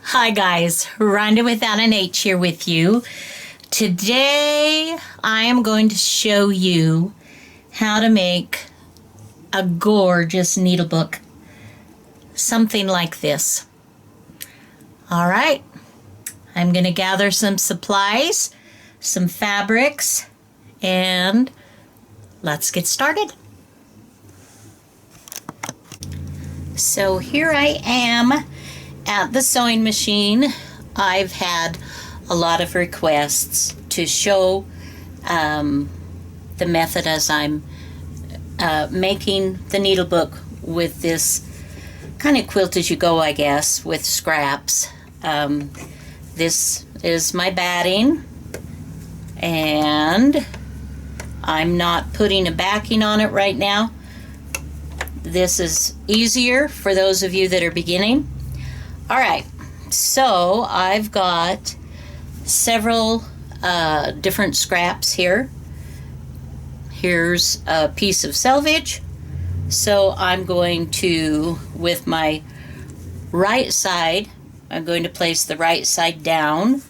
Hi guys, Rhonda without an H here with you. Today I am going to show you how to make a gorgeous needlebook. Something like this. Alright, I'm going to gather some supplies, some fabrics, and let's get started. So here I am at the sewing machine. I've had a lot of requests to show the method as I'm making the needlebook with this kind of quilt as you go, I guess, with scraps. This is my batting, and I'm not putting a backing on it right now. This is easier for those of you that are beginning. Alright, so I've got several different scraps here. Here's a piece of selvage. So I'm going to, with my right side, I'm going to place the right side down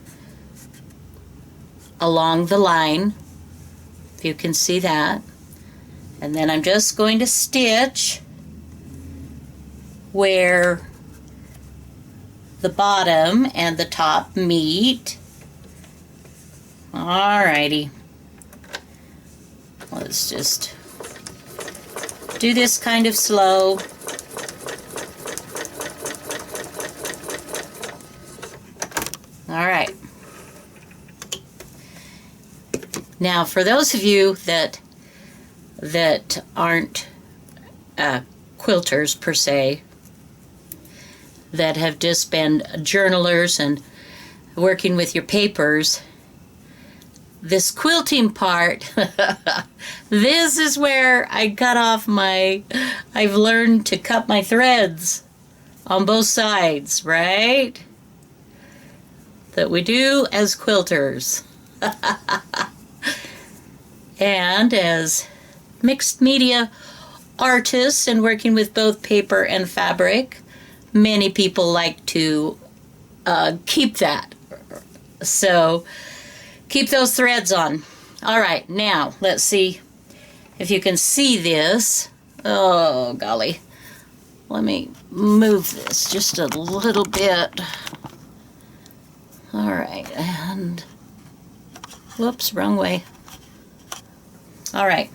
along the line, if you can see that. And then I'm just going to stitch where the bottom and the top meet. Alrighty. Let's just do this kind of slow. Alright. Now for those of you that aren't quilters per se, that have just been journalers and working with your papers, this quilting part, this is where I cut off I've learned to cut my threads on both sides, right? That we do as quilters. And as mixed media artists and working with both paper and fabric, many people like to keep that. So keep those threads on. Alright, now let's see if you can see this. Oh golly. Let me move this just a little bit. Alright, and whoops, wrong way. Alright.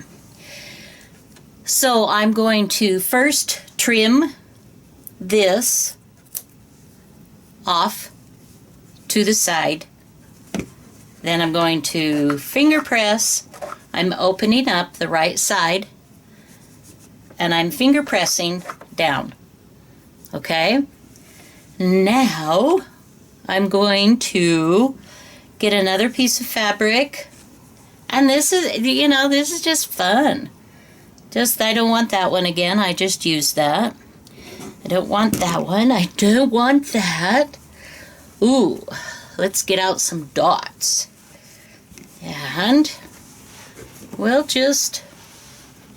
So I'm going to first trim this off to the side. Then I'm going to finger press. I'm opening up the right side and I'm finger pressing down. Okay? Now I'm going to get another piece of fabric, and this is, this is just fun. I don't want that one again. I just used that. I don't want that one. I don't want that. Ooh, let's get out some dots. And we'll just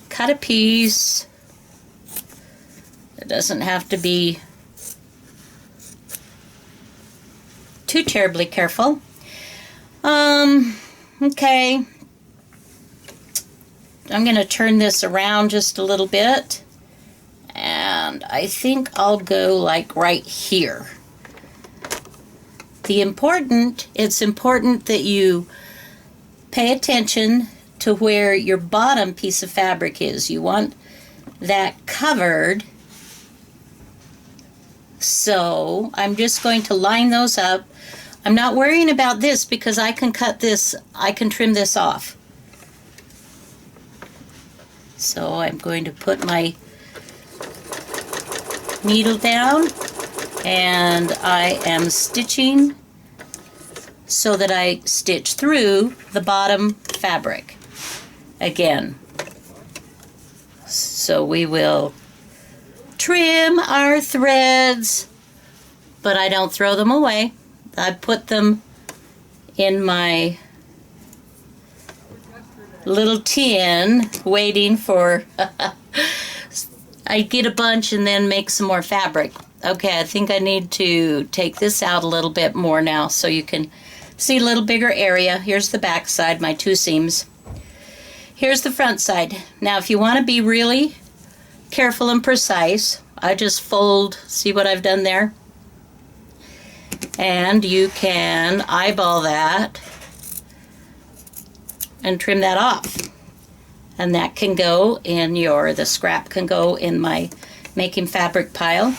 cut a piece. It doesn't have to be too terribly careful. Okay. I'm going to turn this around just a little bit. And I think I'll go like right here. It's important that you pay attention to where your bottom piece of fabric is. You want that covered. So I'm just going to line those up. I'm not worrying about this because I can cut this, I can trim this off. So I'm going to put my needle down, and I am stitching so that I stitch through the bottom fabric again. So we will trim our threads, but I don't throw them away. I put them in my little tin waiting for I get a bunch and then make some more fabric. Okay, I think I need to take this out a little bit more now so you can see a little bigger area. Here's the back side, my 2 seams. Here's the front side. Now, if you want to be really careful and precise, I just fold, see what I've done there? And you can eyeball that and trim that off. And that can go in the scrap can go in my making fabric pile.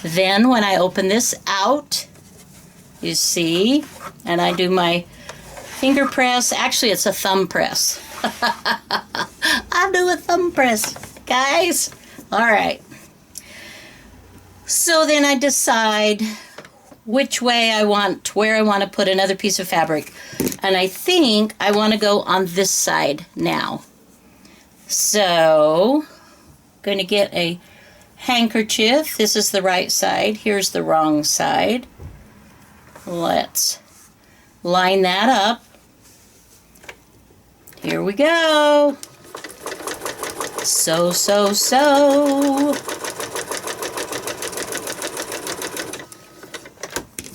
Then when I open this out, you see, and I do my finger press. Actually, it's a thumb press. I do a thumb press, guys. All right. So then I decide where I want to put another piece of fabric. And I think I want to go on this side now. So, I'm going to get a handkerchief. This is the right side. Here's the wrong side. Let's line that up. Here we go. So.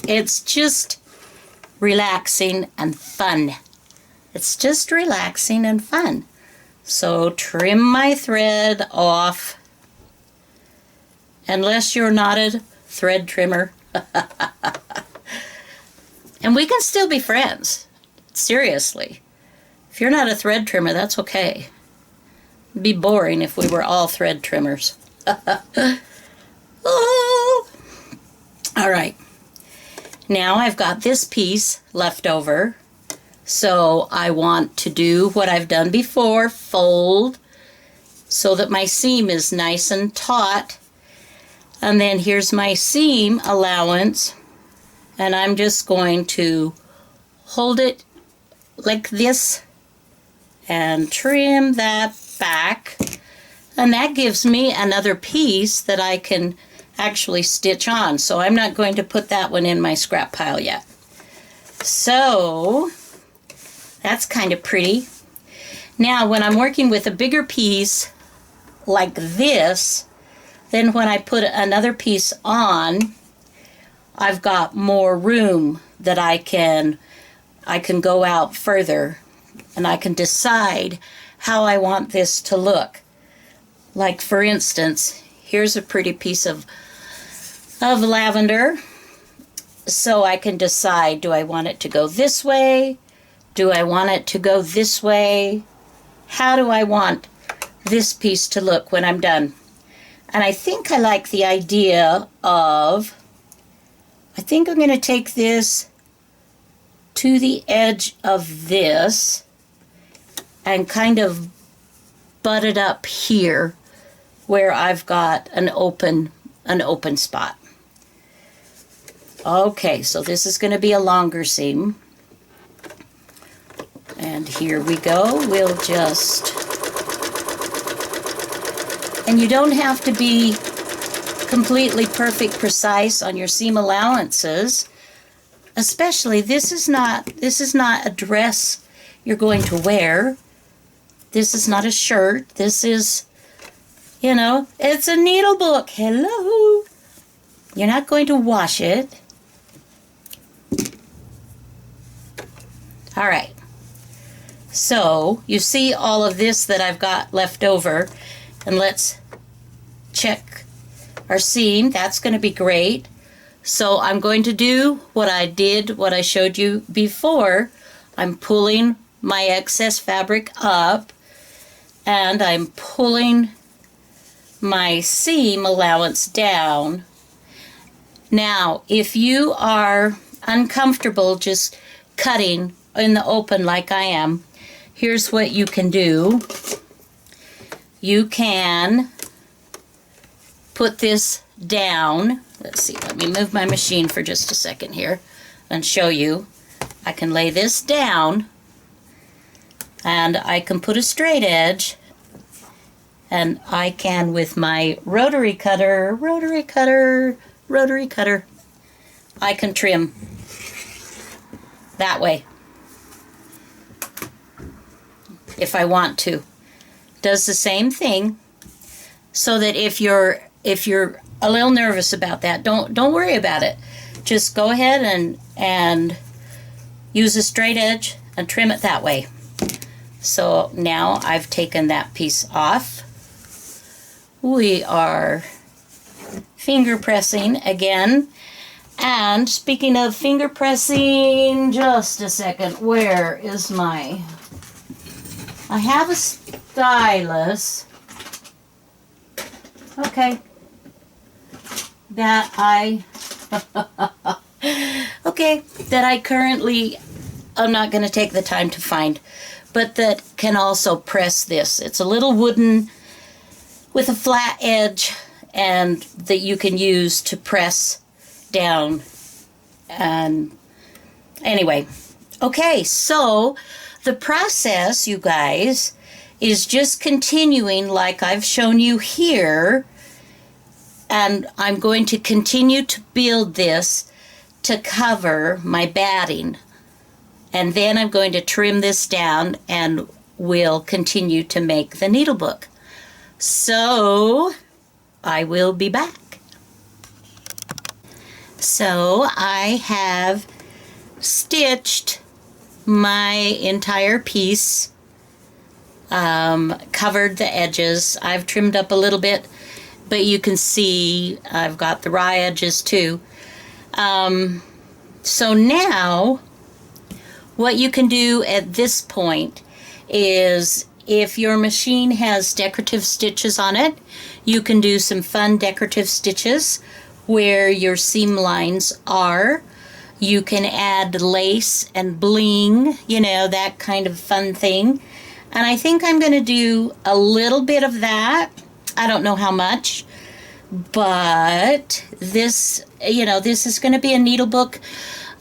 It's just relaxing and fun. It's just relaxing and fun. So trim my thread off. Unless you're not a thread trimmer. And we can still be friends. Seriously. If you're not a thread trimmer, that's okay. It'd be boring if we were all thread trimmers. Oh. All right. Now I've got this piece left over. So I want to do what I've done before, fold so that my seam is nice and taut. And then here's my seam allowance. And I'm just going to hold it like this and trim that back. And that gives me another piece that I can actually stitch on. So I'm not going to put that one in my scrap pile yet. So that's kind of pretty. Now when I'm working with a bigger piece like this, then when I put another piece on, I've got more room that I can go out further, and I can decide how I want this to look. Like for instance, here's a pretty piece of lavender. So I can decide, do I want it to go this way? Do I want it to go this way? How do I want this piece to look when I'm done? And I think I like the idea of, I think I'm going to take this to the edge of this and kind of butt it up here where I've got an open spot. Okay, so this is going to be a longer seam. And here we go. We'll just, and you don't have to be completely perfect, precise on your seam allowances. Especially, this is not a dress you're going to wear. This is not a shirt. This is, it's a Needlebook. Hello. You're not going to wash it. All right. So, you see all of this that I've got left over. And let's check our seam. That's going to be great. So I'm going to do what I showed you before. I'm pulling my excess fabric up and I'm pulling my seam allowance down. Now, if you are uncomfortable just cutting in the open like I am, here's what you can do. You can put this down. Let's see, let me move my machine for just a second here and show you. I can lay this down and I can put a straight edge, and I can, with my rotary cutter, I can trim that way if I want to. Does the same thing, so that if you're a little nervous about that. Don't worry about it. Just go ahead and use a straight edge and trim it that way. So now I've taken that piece off. We are finger pressing again. And speaking of finger pressing, just a second, where is my... I have a stylus. Okay. That I currently I'm not going to take the time to find, but that can also press this. It's a little wooden with a flat edge, and that you can use to press down. And anyway, okay, so the process, you guys, is just continuing like I've shown you here. And I'm going to continue to build this to cover my batting. And then I'm going to trim this down and we'll continue to make the needlebook. So I will be back. So I have stitched my entire piece, covered the edges. I've trimmed up a little bit, but you can see I've got the raw edges too. So now what you can do at this point is, if your machine has decorative stitches on it, you can do some fun decorative stitches where your seam lines are. You can add lace and bling, you know, that kind of fun thing. And I think I'm going to do a little bit of that. I don't know how much, but this, you know, this is going to be a needlebook,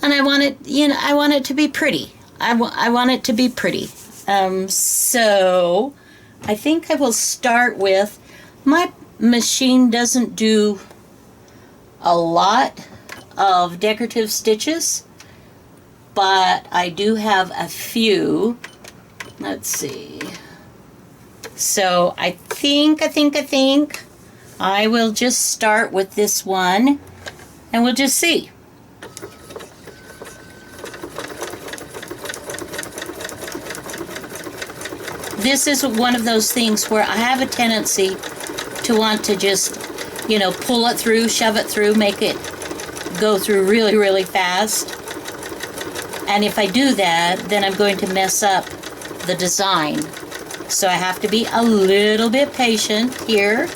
and I want it, you know, I want it to be pretty. I want it to be pretty. So I think I will start with, my machine doesn't do a lot of decorative stitches, but I do have a few. Let's see. So I think I will just start with this one, and we'll just see. This is one of those things where I have a tendency to want to just, you know, pull it through, shove it through, make it go through really, really fast. And if I do that, then I'm going to mess up the design. So I have to be a little bit patient here.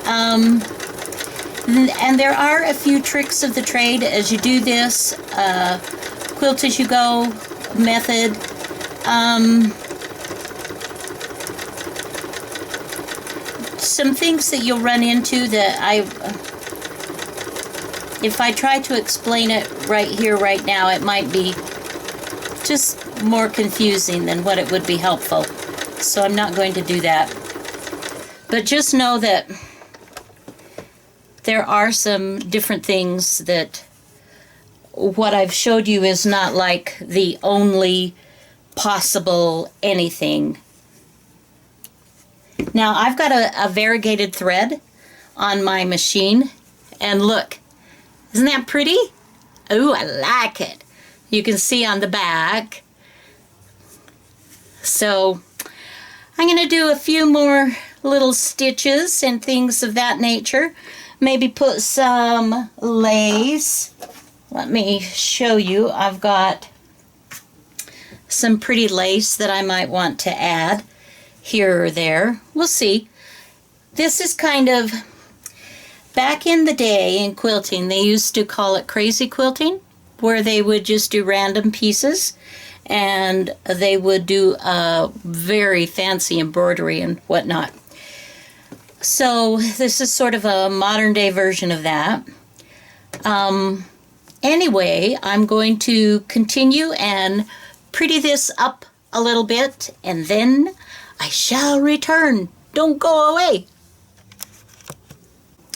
And there are a few tricks of the trade as you do this, quilt as you go method. Some things that you'll run into that if I try to explain it right here, right now, it might be just more confusing than what it would be helpful. So I'm not going to do that. But just know that there are some different things that what I've showed you is not like the only possible anything. Now I've got a variegated thread on my machine, and look, isn't that pretty? Ooh, I like it. You can see on the back. So I'm going to do a few more little stitches and things of that nature. Maybe put some lace. Let me show you. I've got some pretty lace that I might want to add here or there. We'll see. This is kind of, back in the day in quilting, they used to call it crazy quilting, where they would just do random pieces and they would do a very fancy embroidery and whatnot. So this is sort of a modern day version of that. Anyway, I'm going to continue and pretty this up a little bit, and then I shall return. Don't go away.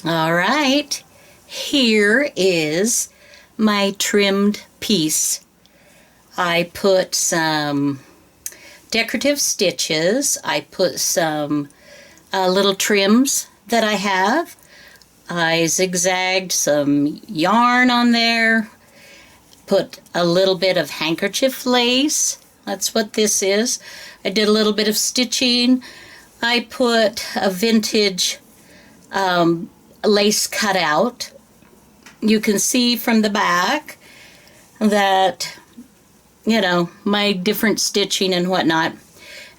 All right, here is my trimmed piece. I put some decorative stitches. I put some little trims that I have I zigzagged some yarn on there, put a little bit of handkerchief lace. That's what this is. I did a little bit of stitching. I put a vintage lace cutout. You can see from the back that, you know, my different stitching and whatnot.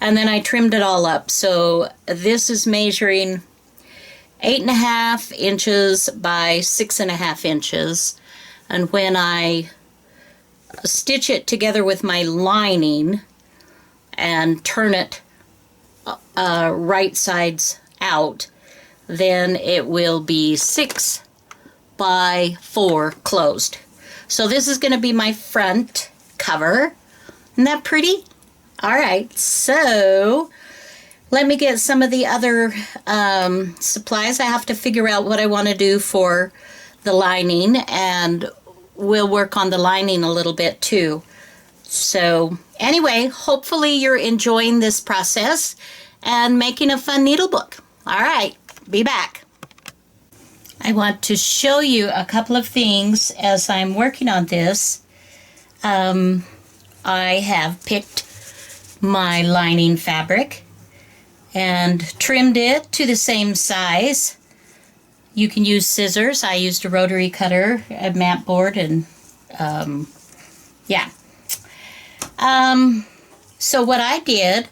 And then I trimmed it all up. So this is measuring 8.5 inches by 6.5 inches. And when I stitch it together with my lining and turn it right sides out, then it will be 6 by 4 closed. So this is going to be my front cover. Isn't that pretty? All right, so let me get some of the other supplies. I have to figure out what I want to do for the lining, and we'll work on the lining a little bit too. So anyway, hopefully you're enjoying this process and making a fun needlebook. All right, be back. I want to show you a couple of things as I'm working on this. I have picked my lining fabric and trimmed it to the same size. You can use scissors. I used a rotary cutter, a mat board, and yeah. So what I did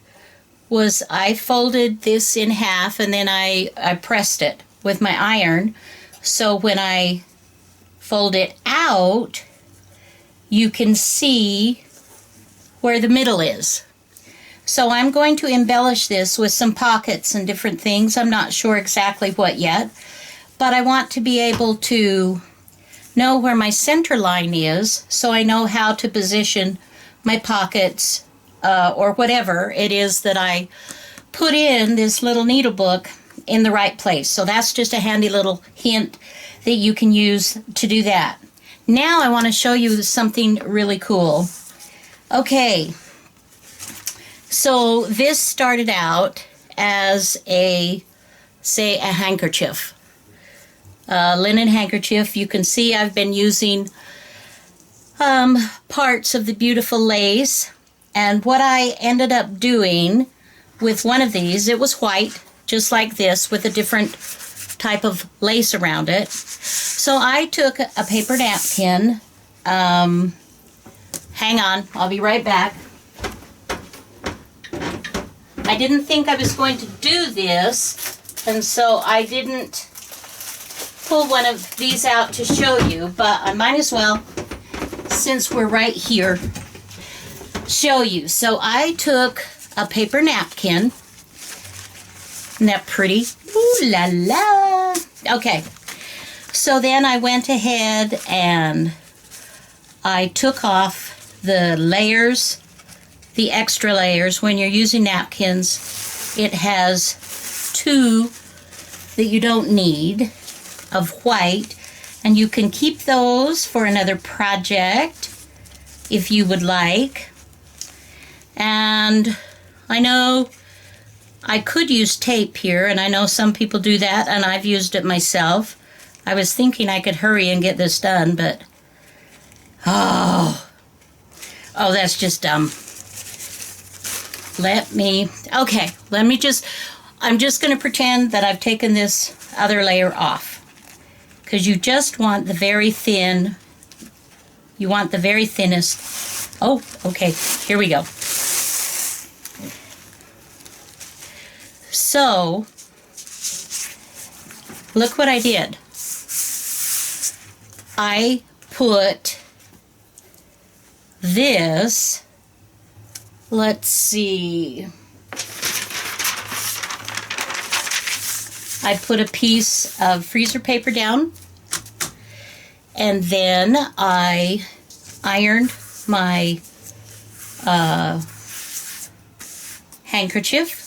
was I folded this in half, and then I pressed it with my iron. So when I fold it out, you can see where the middle is. So I'm going to embellish this with some pockets and different things. I'm not sure exactly what yet, but I want to be able to know where my center line is, so I know how to position my pockets or whatever it is that I put in this little needlebook in the right place. So that's just a handy little hint that you can use to do that. Now I want to show you something really cool. Okay, so this started out as a handkerchief, linen handkerchief. You can see I've been using parts of the beautiful lace, and what I ended up doing with one of these, it was white, just like this, with a different type of lace around it. So I took a paper napkin. Hang on, I'll be right back. I didn't think I was going to do this, and so I didn't pull one of these out to show you, but I might as well, since we're right here, show you. So I took a paper napkin. Isn't that pretty? Ooh la la. Okay, so then I went ahead and I took off the layers, the extra layers. When you're using napkins, it has 2 that you don't need of white, and you can keep those for another project if you would like. And I know I could use tape here, and I know some people do that, and I've used it myself. I was thinking I could hurry and get this done, but oh, that's just dumb. I'm just going to pretend that I've taken this other layer off, because you just want the very thin, you want the very thinnest. Oh, okay, here we go. So, look what I did. I put this, let's see, I put a piece of freezer paper down, and then I ironed my handkerchief.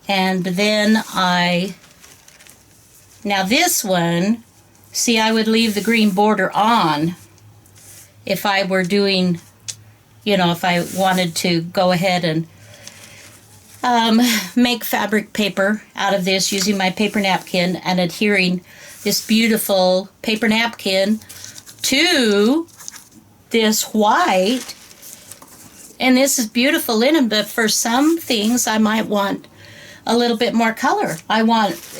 And then now this one, see, I would leave the green border on if I were doing, you know, if I wanted to go ahead and make fabric paper out of this using my paper napkin and adhering this beautiful paper napkin to this white. And this is beautiful linen, but for some things I might want a little bit more color.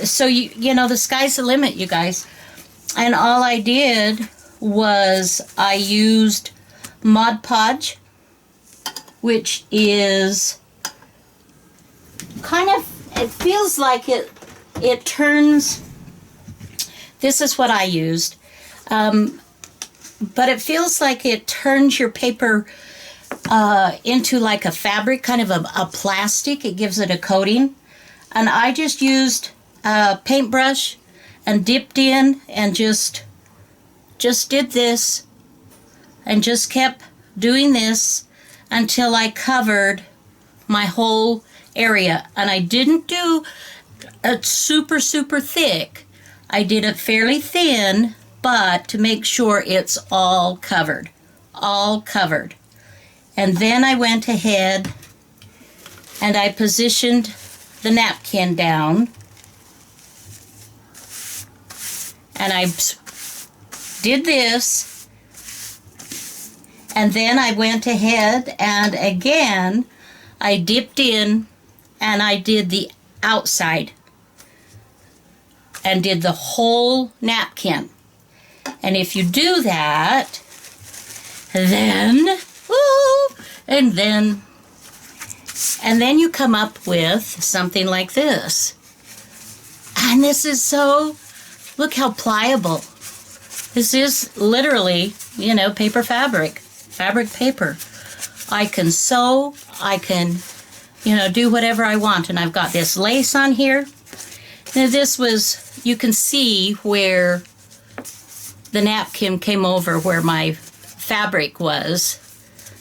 So you know, the sky's the limit, you guys. And all I did was I used Mod Podge, which is kind of, it feels like it turns, this is what I used, but it feels like it turns your paper into like a fabric, kind of a plastic. It gives it a coating. And I just used a paintbrush and dipped in and just did this and just kept doing this until I covered my whole area. And I didn't do it super, super thick. I did it fairly thin, but to make sure it's all covered. All covered. And then I went ahead and I positioned the napkin down. And I did this, and then I went ahead and again I dipped in and I did the outside and did the whole napkin. And if you do that, then and then you come up with something like this. And this is so, look how pliable. This is literally, you know, paper fabric paper. I can sew, I can, you know, do whatever I want. And I've got this lace on here. Now this was, you can see where the napkin came over where my fabric was.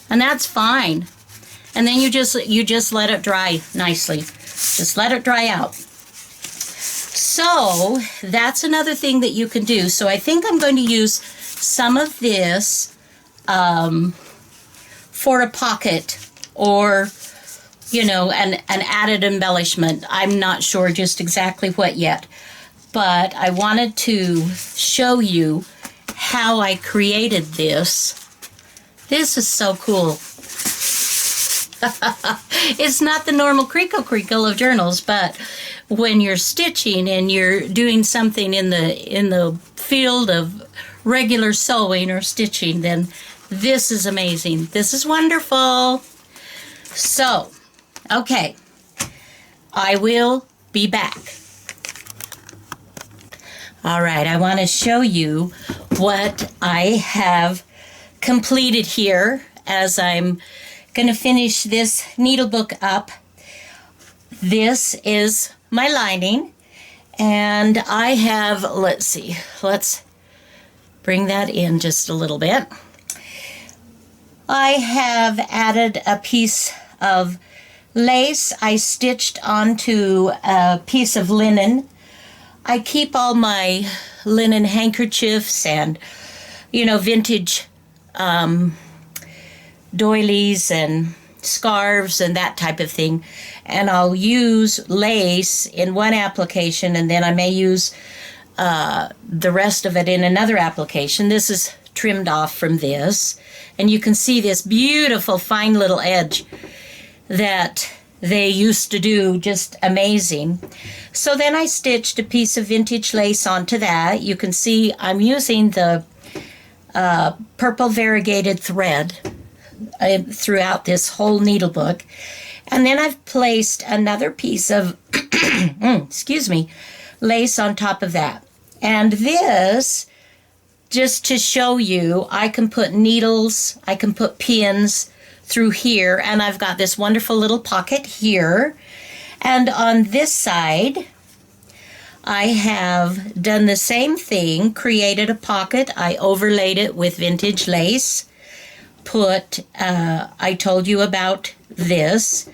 And that's fine. And then you just let it dry nicely. Just let it dry out. So that's another thing that you can do. So I think I'm going to use some of this for a pocket or, you know, an added embellishment. I'm not sure just exactly what yet. But I wanted to show you how I created this. This is so cool. It's not the normal crinkle of journals, but when you're stitching and you're doing something in the field of regular sewing or stitching, then this is amazing. This is wonderful. So, okay, I will be back. All right, I want to show you what I have completed here as I'm going to finish this Needlebook up. This is my lining, and I have, let's see, let's bring that in just a little bit. I have added a piece of lace I stitched onto a piece of linen. I keep all my linen handkerchiefs and, you know, vintage doilies and scarves and that type of thing, and I'll use lace in one application and then I may use the rest of it in another application. This is trimmed off from this, and you can see this beautiful fine little edge that they used to do, just amazing. So then I stitched a piece of vintage lace onto that. You can see I'm using the purple variegated thread throughout this whole Needlebook. And then I've placed another piece of excuse me, lace on top of that. And this, just to show you, I can put needles, I can put pins through here, and I've got this wonderful little pocket here. And on this side, I have done the same thing, created a pocket. I overlaid it with vintage lace. I told you about this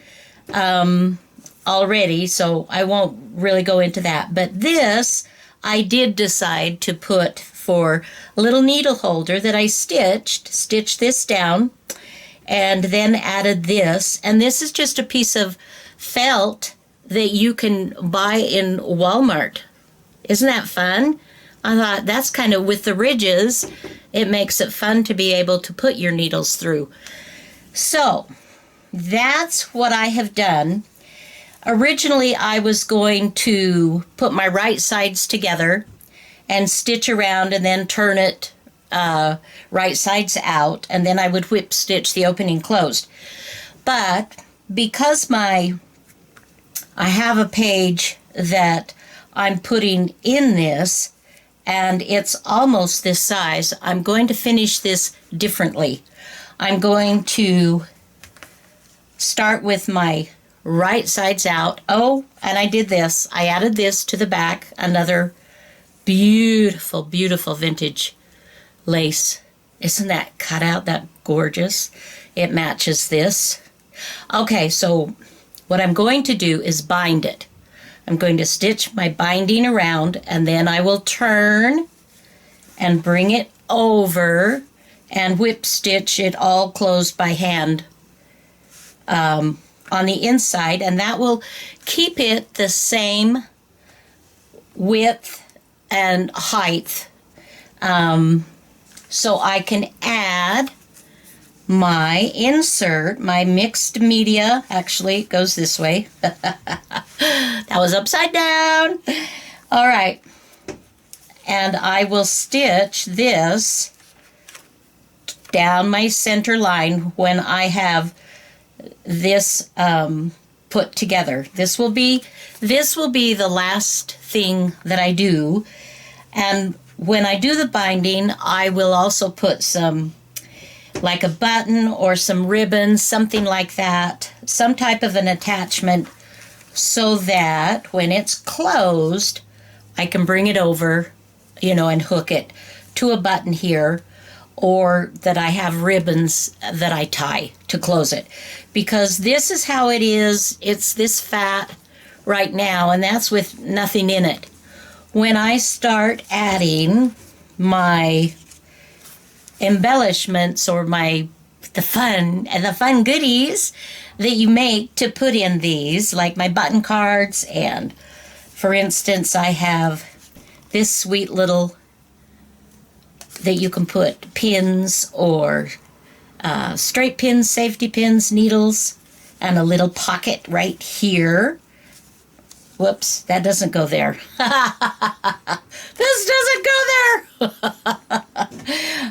already, so I won't really go into that. But this, I did decide to put for a little needle holder that I stitched this down, and then added this. And this is just a piece of felt that you can buy in Walmart. Isn't that fun? I thought that's kind of, with the ridges, it makes it fun to be able to put your needles through. So that's what I have done. Originally, I was going to put my right sides together and stitch around and then turn it right sides out, and then I would whip stitch the opening closed. But because I have a page that I'm putting in this, and it's almost this size, I'm going to finish this differently. I'm going to start with my right sides out. Oh, and I did this. I added this to the back, another beautiful, beautiful vintage lace. Isn't that cut out that gorgeous? It matches this. Okay, so what I'm going to do is bind it. I'm going to stitch my binding around, and then I will turn and bring it over and whip stitch it all closed by hand on the inside, and that will keep it the same width and height. So I can add my insert, my mixed media. Actually, it goes this way. That was upside down. All right. And I will stitch this down my center line when I have this put together. This will be the last thing that I do. And when I do the binding, I will also put some, like a button or some ribbons, something like that, some type of an attachment, so that when it's closed, I can bring it over, and hook it to a button here, or that I have ribbons that I tie to close it. Because this is how it is. It's this fat right now, and that's with nothing in it. When I start adding my embellishments or the fun goodies that you make to put in these, like my button cards, and for instance, I have this sweet little that you can put pins or straight pins, safety pins, needles, and a little pocket right here. Whoops, that doesn't go there. This doesn't go there.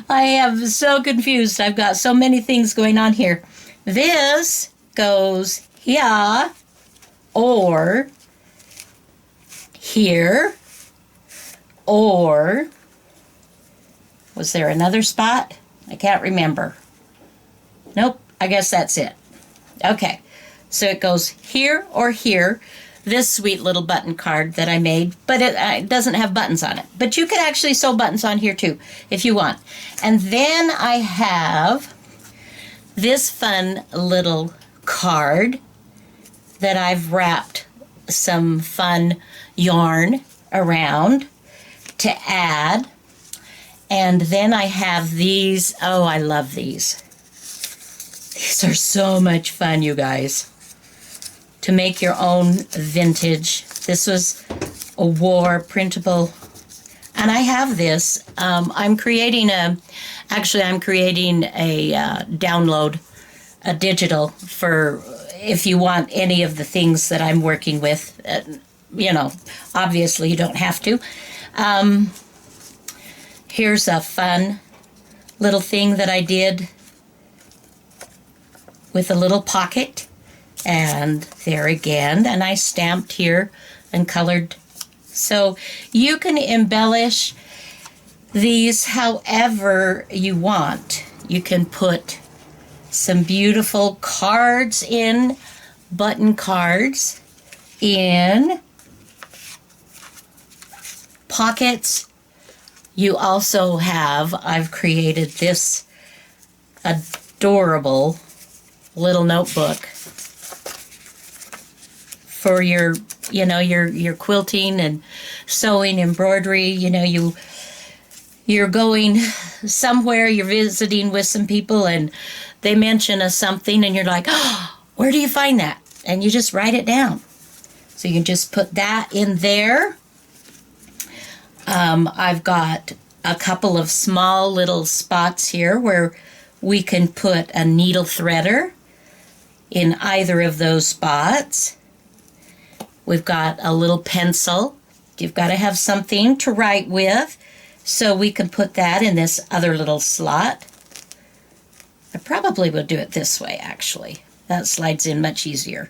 I am so confused. I've got so many things going on here. This goes here or here, or was there another spot? I can't remember. Nope, I guess that's it. Okay, so it goes here or here. This sweet little button card that I made, but it doesn't have buttons on it. But you can actually sew buttons on here too, if you want. And then I have this fun little card that I've wrapped some fun yarn around to add. And then I have these. Oh, I love these. These are so much fun, you guys. To make your own vintage. This was a war printable, and I have this. I'm creating a download, a digital, for if you want any of the things that I'm working with. Obviously you don't have to. Here's a fun little thing that I did with a little pocket. And there again, and I stamped here and colored. So you can embellish these however you want. You can put some beautiful cards in, button cards in pockets. You also have, I've created this adorable little notebook for your quilting and sewing, embroidery. You're going somewhere, you're visiting with some people, and they mention something, and you're like, oh, where do you find that? And you just write it down. So you can just put that in there. I've got a couple of small little spots here where we can put a needle threader in either of those spots. We've got a little pencil. You've got to have something to write with, so we can put that in this other little slot. I probably will do it this way, actually. That slides in much easier.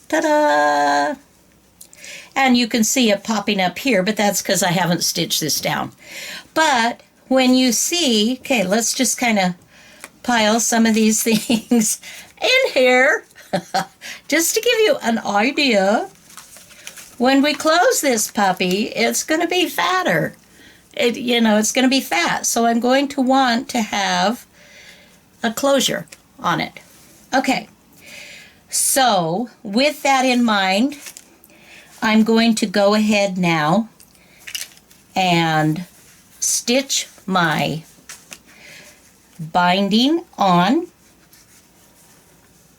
Ta-da! And you can see it popping up here, but that's because I haven't stitched this down. But when you see, okay, let's just kind of pile some of these things in here, just to give you an idea. When we close this puppy, it's going to be fatter. It's going to be fat. So I'm going to want to have a closure on it. Okay, so with that in mind, I'm going to go ahead now and stitch my binding on.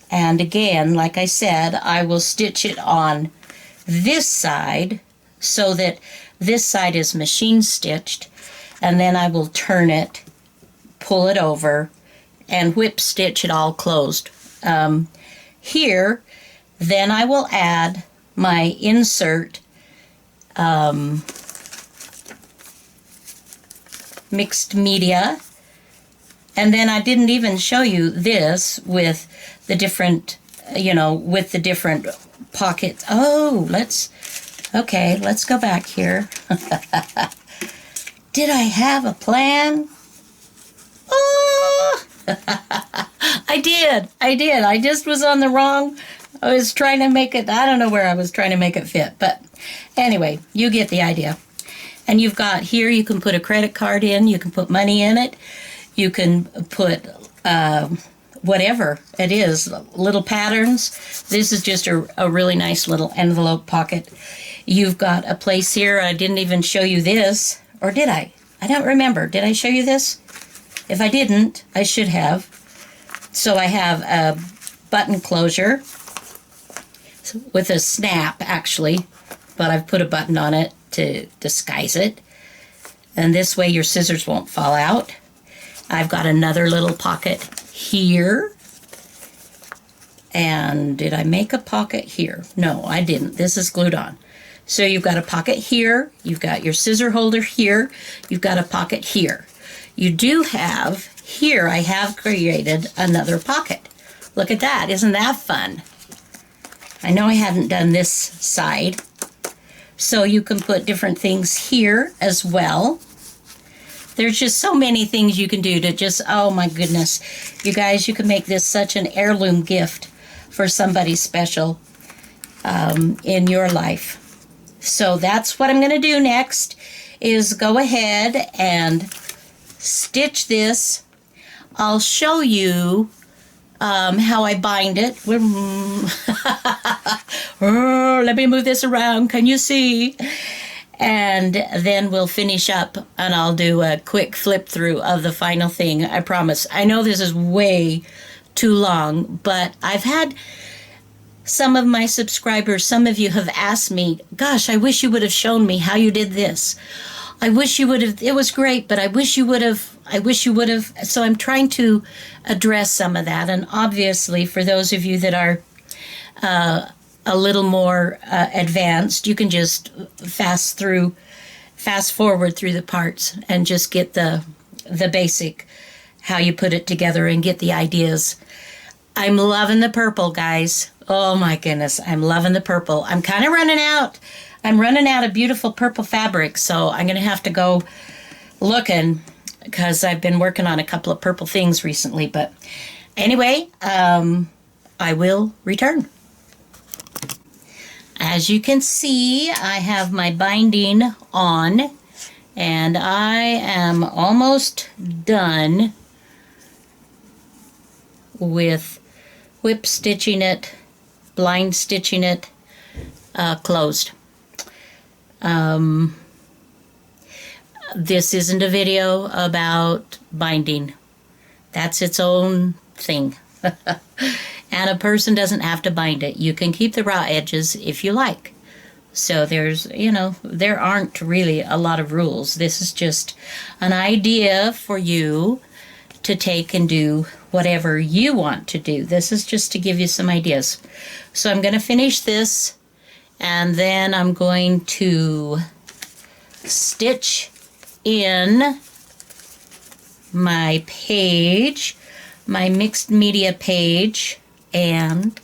And again, like I said, I will stitch it on this side so that this side is machine stitched, and then I will turn it, pull it over, and whip stitch it all closed. Here, then I will add my insert mixed media, and then I didn't even show you this with the different, with the different pockets. Oh, let's go back here. Did I have a plan? Oh, I did. I just was on the wrong. I was trying to make it, I don't know where I was trying to make it fit, but anyway, you get the idea. And you've got here, you can put a credit card in, you can put money in it, you can put whatever it is, little patterns. This is just a really nice little envelope pocket. You've got a place here, I didn't even show you this, or did I? I don't remember. Did I show you this? If I didn't, I should have. So I have a button closure with a snap, actually, but I've put a button on it to disguise it. And this way your scissors won't fall out. I've got another little pocket here. And did I make a pocket here? No, I didn't. This is glued on. So you've got a pocket here. You've got your scissor holder here. You've got a pocket here. You do have here, I have created another pocket. Look at that. Isn't that fun? I know I hadn't done this side. So you can put different things here as well. There's just so many things you can do to just, oh my goodness. You guys, you can make this such an heirloom gift for somebody special in your life. So that's what I'm going to do next, is go ahead and stitch this. I'll show you how I bind it. Let me move this around. Can you see? And then we'll finish up, and I'll do a quick flip through of the final thing. I promise. I know this is way too long, but I've had some of my subscribers, some of you have asked me, gosh, I wish you would have shown me how you did this. I wish you would have, it was great, but I wish you would have. So I'm trying to address some of that. And obviously, for those of you that are a little more advanced, you can just fast forward through the parts and just get the basic, how you put it together and get the ideas. I'm loving the purple, guys. Oh my goodness, I'm loving the purple. I'm kind of running out. I'm running out of beautiful purple fabric, so I'm going to have to go looking, because I've been working on a couple of purple things recently. But anyway, I will return. As you can see, I have my binding on, and I am almost done with whip stitching it, blind stitching it, closed. This isn't a video about binding. That's its own thing. And a person doesn't have to bind it. You can keep the raw edges if you like. So there's, there aren't really a lot of rules. This is just an idea for you to take and do whatever you want to do. This is just to give you some ideas. So I'm going to finish this, and then I'm going to stitch in my page, my mixed media page, and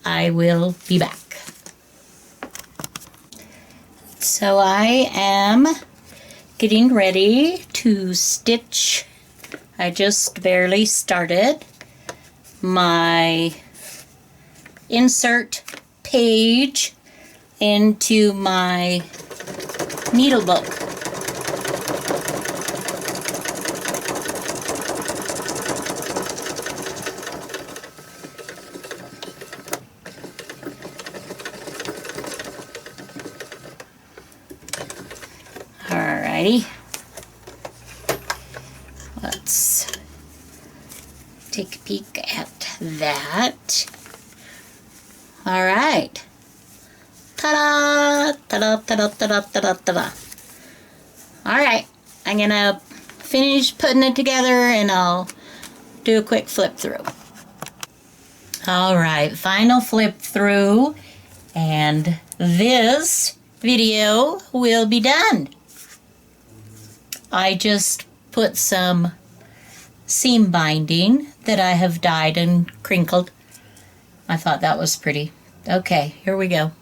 I will be back. So I am getting ready to stitch. I just barely started my insert page into my Needlebook. Alrighty. Let's take a peek at that. All right. Ta-da! Ta-da, ta-da, ta-da, ta-da, ta-da. All right. I'm going to finish putting it together, and I'll do a quick flip through. All right. Final flip through, and this video will be done. I just put some seam binding that I have dyed and crinkled. I thought that was pretty. Okay, here we go.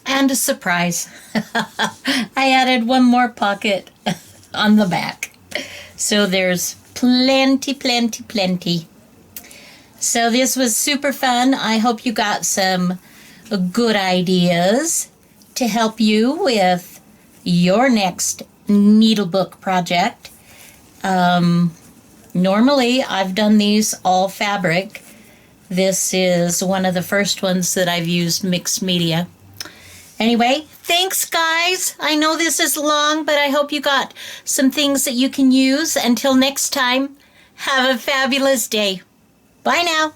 And a surprise, I added one more pocket on the back. So there's plenty, plenty, plenty. So this was super fun. I hope you got some good ideas to help you with your next Needlebook project. Normally, I've done these all fabric. This is one of the first ones that I've used mixed media. Anyway, thanks, guys. I know this is long, but I hope you got some things that you can use. Until next time, have a fabulous day. Bye now.